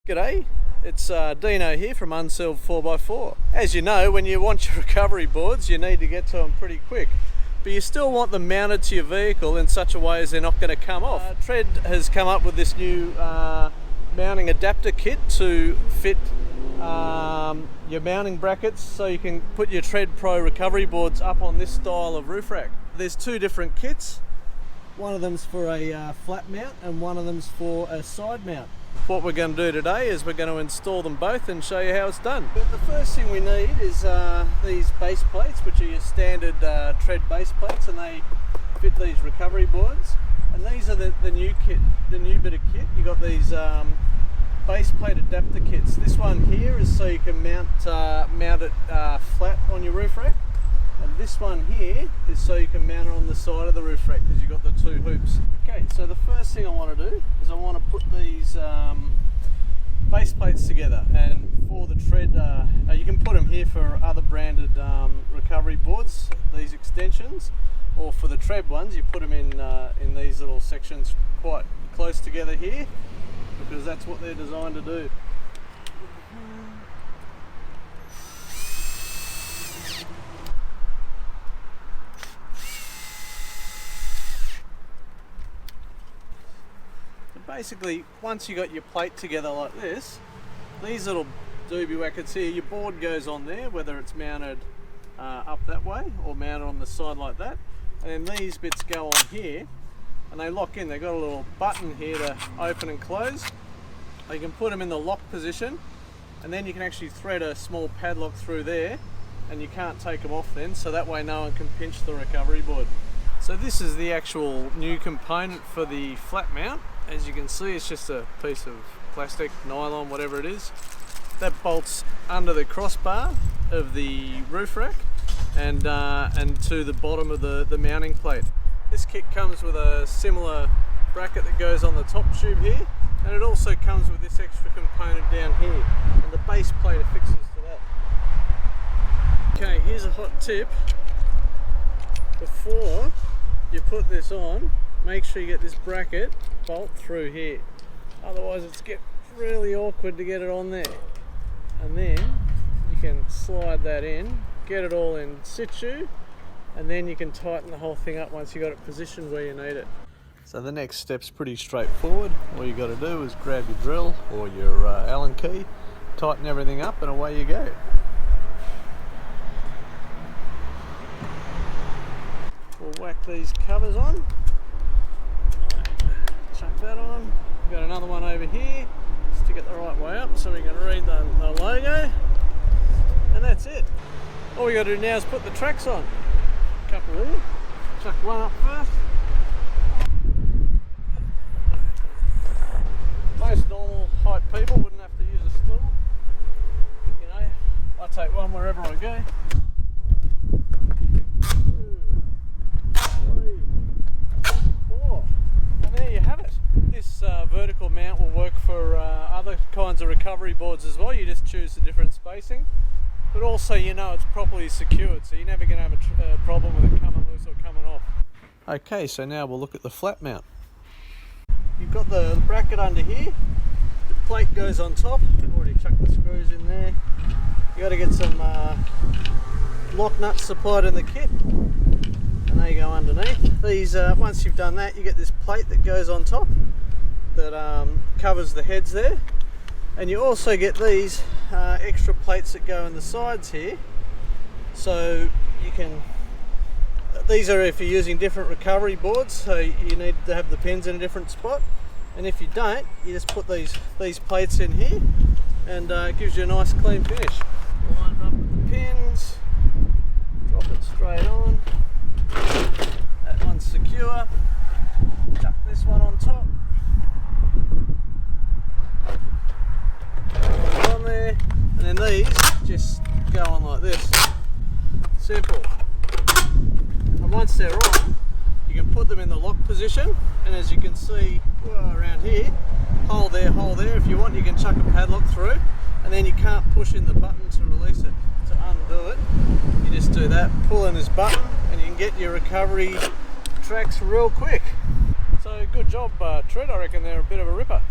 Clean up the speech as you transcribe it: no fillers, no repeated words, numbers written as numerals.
G'day, it's Dino here from Unsealed 4x4. As you know, when you want your recovery boards, you need to get to them pretty quick. But you still want them mounted to your vehicle in such a way as they're not going to come off. TRED has come up with this new mounting adapter kit to fit your mounting brackets so you can put your TRED Pro recovery boards up on this style of roof rack. There's two different kits. One of them's for a flat mount and one of them's for a side mount. What we're going to do today is we're going to install them both and show you how it's done. But the first thing we need is these base plates, which are your standard TRED base plates, and they fit these recovery boards. And these are the new kit, the new bit of kit. You got these base plate adapter kits. This one here is so you can mount it flat on your roof rack, and this one here is so you can mount it on the side of the roof rack because you've got the two hoops. Okay, so the first thing I want to do is I want to put these base plates together, and for the TRED, you can put them here for other branded recovery boards, these extensions, or for the TRED ones you put them in these little sections quite close together here, because that's what they're designed to do. Basically, once you got your plate together like this, these little doobie wackets here, your board goes on there, whether it's mounted up that way or mounted on the side like that, and then these bits go on here and they lock in. They've got a little button here to open and close. You can put them in the lock position, and then you can actually thread a small padlock through there, and you can't take them off then, so that way no one can pinch the recovery board. So this is the actual new component for the flat mount. As you can see, it's just a piece of plastic, nylon, whatever it is, that bolts under the crossbar of the roof rack and to the bottom of the mounting plate. This kit comes with a similar bracket that goes on the top tube here, and it also comes with this extra component down here, and the base plate affixes to that. Okay, here's a hot tip. Before you put this on, make sure you get this bracket bolt through here, otherwise it's really awkward to get it on there. And then you can slide that in, get it all in situ, and then you can tighten the whole thing up once you got it positioned where you need it. So the next step's pretty straightforward. All you got to do is grab your drill or your Allen key, tighten everything up, and away you go. We'll whack these covers on. Chuck that on. We've got another one over here. Stick it the right way up so we can read the logo. And that's it. All we got to do now is put the tracks on. A couple here. Chuck one up first. Most normal height people wouldn't have to use a stool. You know, I take one wherever I go. 2, 3, 4. And there you have it. This vertical mount will work for other kinds of recovery boards as well. You just choose the different spacing, but also you know it's properly secured, so you're never going to have a problem with it coming loose or coming off. Okay, so now we'll look at the flat mount. You've got the bracket under here, the plate goes on top. I've already chucked the screws in there. You got to get some lock nuts supplied in the kit, and they go underneath. These once you've done that, you get this plate that goes on top that covers the heads there, and you also get these extra plates that go in the sides here, so you can, these are if you're using different recovery boards, so you need to have the pins in a different spot, and if you don't, you just put these plates in here, and it gives you a nice clean finish. Line it up with the pins, drop it straight on. That one's secure. Chuck this one on top. On there, and then these just go on like this. Simple. And once they're on, you can put them in the lock position, and as you can see around here, hole there, hole there. If you want, you can chuck a padlock through, and then you can't push in the button to release it. To undo it, you just do that, pull in this button, and you can get your recovery tracks real quick. So good job, TRED. I reckon they're a bit of a ripper.